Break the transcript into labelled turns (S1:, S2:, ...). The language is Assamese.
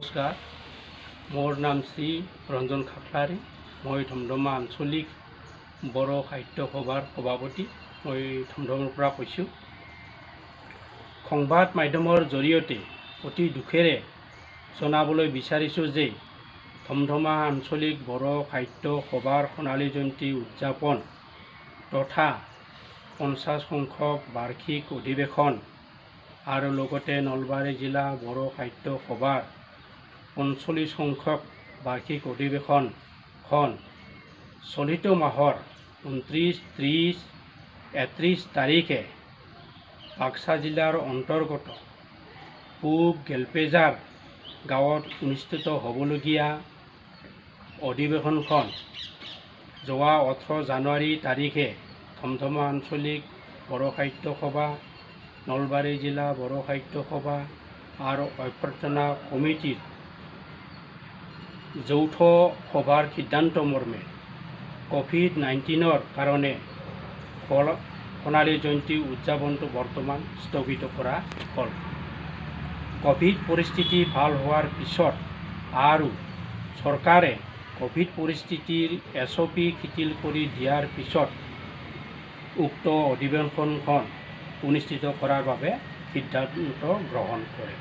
S1: নমস্কাৰ, মোৰ নাম শ্ৰী ৰঞ্জন খাকলাৰী। মই ধমধমা আঞ্চলিক বড়ো সাহিত্য সভাৰ সভাপতি। মই ধমধমৰ পৰা কৈছোঁ। সংবাদ মাধ্যমৰ জৰিয়তে অতি দুখেৰে জনাবলৈ বিচাৰিছোঁ যে ধমধমা আঞ্চলিক বড়ো সাহিত্য সভাৰ সোণালী জয়ন্তী উদযাপন তথা 50 সংখ্যক বাৰ্ষিক অধিৱেশন আৰু লগতে নলবাৰী জিলা বড়ো সাহিত্য সভাৰ 45 সংখ্যক বাৰ্ষিক অধিৱেশনখন চলিত মাহৰ 29, 30, 31 তাৰিখে বাক্সা জিলাৰ অন্তৰ্গত পূব গেলপেজাৰ গাঁৱত অনুষ্ঠিত হ'বলগীয়া অধিৱেশনখন যোৱা 18 জানুৱাৰী তাৰিখে ধমধমা আঞ্চলিক বড়ো সাহিত্য সভা, নলবাৰী জিলা বড়ো সাহিত্য সভা আৰু অভ্যৰ্থনা কমিটিৰ যৌথ সভাৰ সিদ্ধান্ত মৰ্মে COVID-19ৰ কাৰণে সোণালী জয়ন্তী উদযাপনটো বৰ্তমান স্থগিত কৰা হ'ল। ক'ভিড পৰিস্থিতি ভাল হোৱাৰ পিছত আৰু চৰকাৰে ক'ভিড পৰিস্থিতিৰ SOP শিথিল কৰি দিয়াৰ পিছত উক্ত অধিৱেশনখন অনুষ্ঠিত কৰাৰ বাবে সিদ্ধান্ত গ্ৰহণ কৰে।